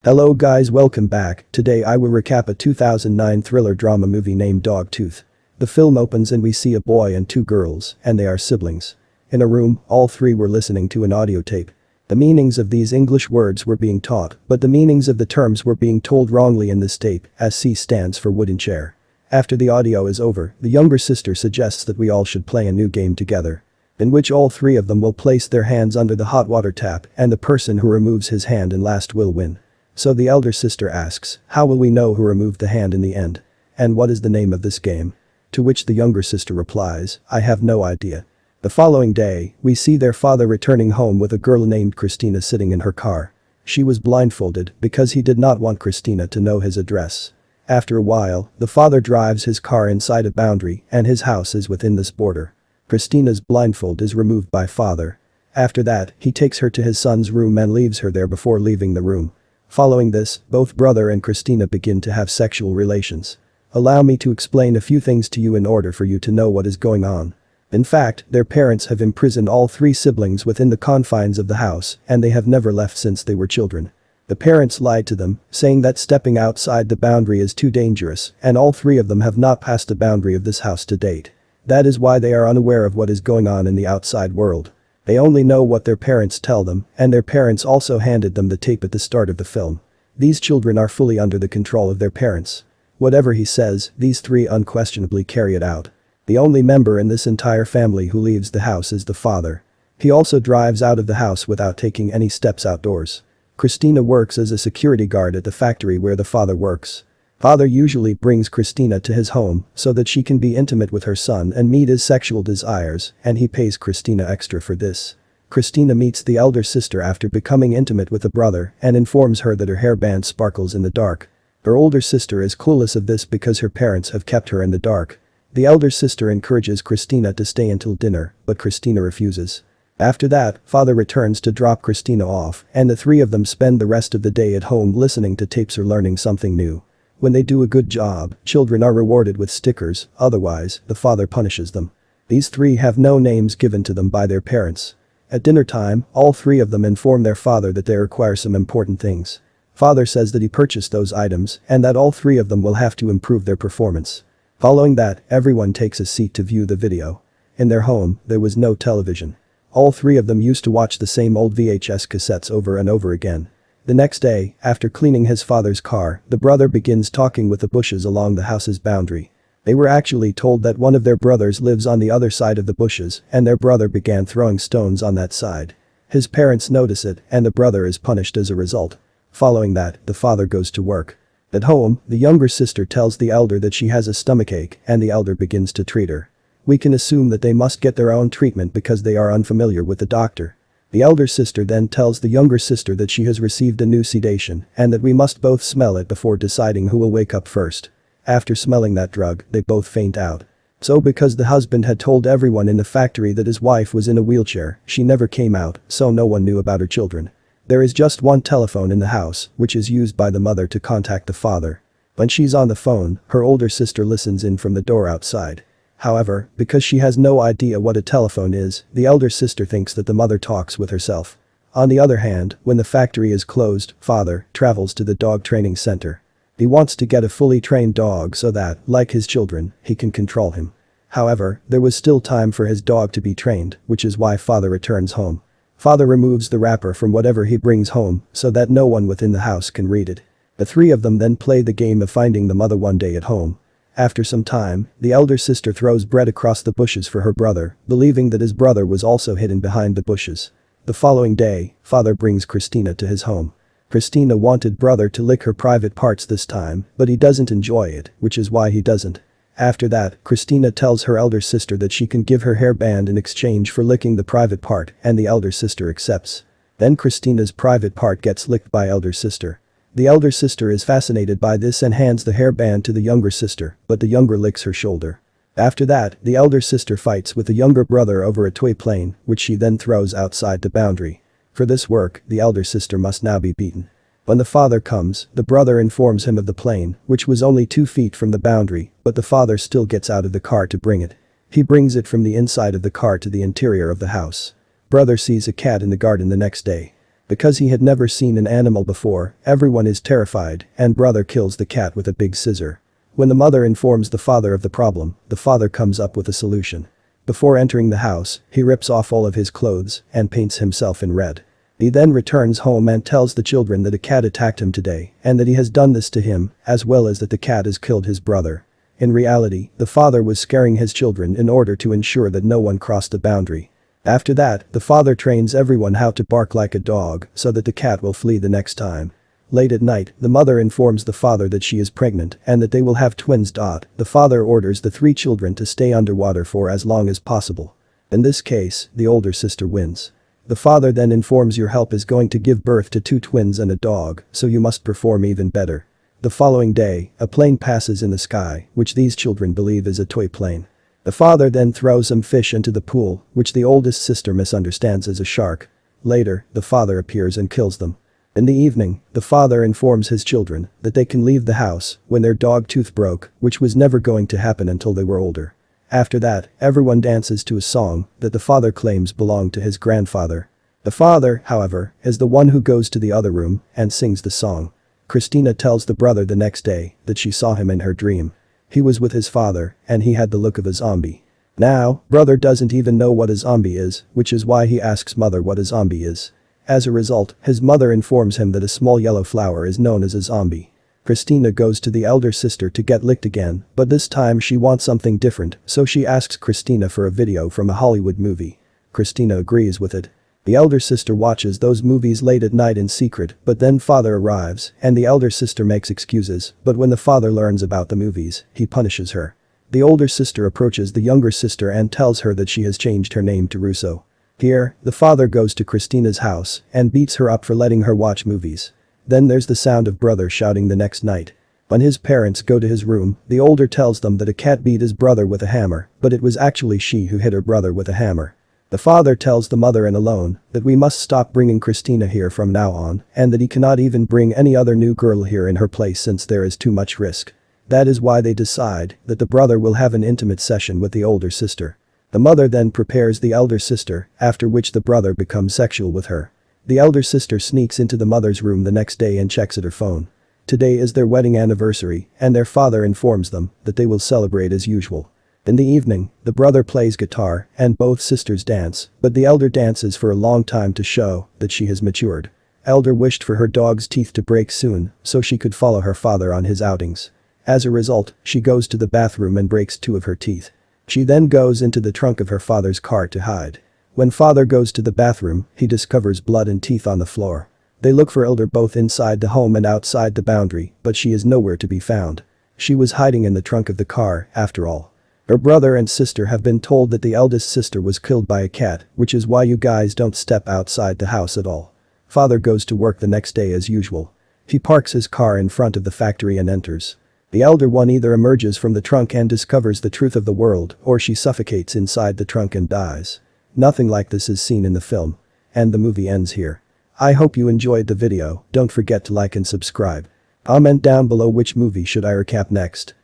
Hello guys, welcome back. Today I will recap a 2009 thriller drama movie named Dogtooth. The film opens and we see a boy and two girls, and they are siblings. In a room, all three were listening to an audio tape. The meanings of these English words were being taught, but the meanings of the terms were being told wrongly in this tape, as C stands for wooden chair. After the audio is over, the younger sister suggests that we all should play a new game together, in which all three of them will place their hands under the hot water tap and the person who removes his hand in last will win. So the elder sister asks, how will we know who removed the hand in the end? And what is the name of this game? To which the younger sister replies, I have no idea. The following day, we see their father returning home with a girl named Christina sitting in her car. She was blindfolded because he did not want Christina to know his address. After a while, the father drives his car inside a boundary and his house is within this border. Christina's blindfold is removed by father. After that, he takes her to his son's room and leaves her there before leaving the room. Following this, both brother and Christina begin to have sexual relations. Allow me to explain a few things to you in order for you to know what is going on. In fact, their parents have imprisoned all three siblings within the confines of the house and they have never left since they were children. The parents lied to them, saying that stepping outside the boundary is too dangerous and all three of them have not passed the boundary of this house to date. That is why they are unaware of what is going on in the outside world. They only know what their parents tell them, and their parents also handed them the tape at the start of the film. These children are fully under the control of their parents. Whatever he says, these three unquestionably carry it out. The only member in this entire family who leaves the house is the father. He also drives out of the house without taking any steps outdoors. Christina works as a security guard at the factory where the father works. Father usually brings Christina to his home so that she can be intimate with her son and meet his sexual desires, and he pays Christina extra for this. Christina meets the elder sister after becoming intimate with the brother and informs her that her hairband sparkles in the dark. Her older sister is clueless of this because her parents have kept her in the dark. The elder sister encourages Christina to stay until dinner, but Christina refuses. After that, father returns to drop Christina off, and the three of them spend the rest of the day at home listening to tapes or learning something new. When they do a good job, children are rewarded with stickers, otherwise, the father punishes them. These three have no names given to them by their parents. At dinner time, all three of them inform their father that they require some important things. Father says that he purchased those items and that all three of them will have to improve their performance. Following that, everyone takes a seat to view the video. In their home, there was no television. All three of them used to watch the same old VHS cassettes over and over again. The next day, after cleaning his father's car, the brother begins talking with the bushes along the house's boundary. They were actually told that one of their brothers lives on the other side of the bushes and their brother began throwing stones on that side. His parents notice it and the brother is punished as a result. Following that, the father goes to work. At home, the younger sister tells the elder that she has a stomachache and the elder begins to treat her. We can assume that they must get their own treatment because they are unfamiliar with the doctor. The elder sister then tells the younger sister that she has received a new sedation and that we must both smell it before deciding who will wake up first. After smelling that drug, they both faint out. So because the husband had told everyone in the factory that his wife was in a wheelchair, she never came out, so no one knew about her children. There is just one telephone in the house, which is used by the mother to contact the father. When she's on the phone, her older sister listens in from the door outside. However, because she has no idea what a telephone is, the elder sister thinks that the mother talks with herself. On the other hand, when the factory is closed, father travels to the dog training center. He wants to get a fully trained dog so that, like his children, he can control him. However, there was still time for his dog to be trained, which is why father returns home. Father removes the wrapper from whatever he brings home so that no one within the house can read it. The three of them then play the game of finding the mother one day at home. After some time, the elder sister throws bread across the bushes for her brother, believing that his brother was also hidden behind the bushes. The following day, father brings Christina to his home. Christina wanted brother to lick her private parts this time, but he doesn't enjoy it, which is why he doesn't. After that, Christina tells her elder sister that she can give her hairband in exchange for licking the private part, and the elder sister accepts. Then Christina's private part gets licked by elder sister. The elder sister is fascinated by this and hands the hairband to the younger sister, but the younger licks her shoulder. After that, the elder sister fights with the younger brother over a toy plane, which she then throws outside the boundary. For this work, the elder sister must now be beaten. When the father comes, the brother informs him of the plane, which was only 2 feet from the boundary, but the father still gets out of the car to bring it. He brings it from the inside of the car to the interior of the house. Brother sees a cat in the garden the next day. Because he had never seen an animal before, everyone is terrified, and brother kills the cat with a big scissor. When the mother informs the father of the problem, the father comes up with a solution. Before entering the house, he rips off all of his clothes and paints himself in red. He then returns home and tells the children that a cat attacked him today and that he has done this to him, as well as that the cat has killed his brother. In reality, the father was scaring his children in order to ensure that no one crossed the boundary. After that, the father trains everyone how to bark like a dog so that the cat will flee the next time. Late at night, the mother informs the father that she is pregnant and that they will have twins. The father orders the 3 children to stay underwater for as long as possible. In this case, the older sister wins. The father then informs your help is going to give birth to 2 twins and a dog, so you must perform even better. The following day, a plane passes in the sky, which these children believe is a toy plane. The father then throws some fish into the pool, which the oldest sister misunderstands as a shark. Later, the father appears and kills them. In the evening, the father informs his children that they can leave the house when their dog tooth broke, which was never going to happen until they were older. After that, everyone dances to a song that the father claims belonged to his grandfather. The father, however, is the one who goes to the other room and sings the song. Christina tells the brother the next day that she saw him in her dream. He was with his father, and he had the look of a zombie. Now, brother doesn't even know what a zombie is, which is why he asks mother what a zombie is. As a result, his mother informs him that a small yellow flower is known as a zombie. Christina goes to the elder sister to get licked again, but this time she wants something different, so she asks Christina for a video from a Hollywood movie. Christina agrees with it. The elder sister watches those movies late at night in secret, but then father arrives, and the elder sister makes excuses, but when the father learns about the movies, he punishes her. The older sister approaches the younger sister and tells her that she has changed her name to Russo. Here, the father goes to Christina's house and beats her up for letting her watch movies. Then there's the sound of brother shouting the next night. When his parents go to his room, the older tells them that a cat beat his brother with a hammer, but it was actually she who hit her brother with a hammer. The father tells the mother and alone that we must stop bringing Christina here from now on and that he cannot even bring any other new girl here in her place since there is too much risk. That is why they decide that the brother will have an intimate session with the older sister. The mother then prepares the elder sister, after which the brother becomes sexual with her. The elder sister sneaks into the mother's room the next day and checks at her phone. Today is their wedding anniversary and their father informs them that they will celebrate as usual. In the evening, the brother plays guitar and both sisters dance, but the elder dances for a long time to show that she has matured. Elder wished for her dog's teeth to break soon so she could follow her father on his outings. As a result, she goes to the bathroom and breaks 2 of her teeth. She then goes into the trunk of her father's car to hide. When father goes to the bathroom, he discovers blood and teeth on the floor. They look for Elder both inside the home and outside the boundary, but she is nowhere to be found. She was hiding in the trunk of the car, after all. Her brother and sister have been told that the eldest sister was killed by a cat, which is why you guys don't step outside the house at all. Father goes to work the next day as usual. He parks his car in front of the factory and enters. The elder one either emerges from the trunk and discovers the truth of the world, or she suffocates inside the trunk and dies. Nothing like this is seen in the film. And the movie ends here. I hope you enjoyed the video. Don't forget to like and subscribe. Comment down below which movie should I recap next.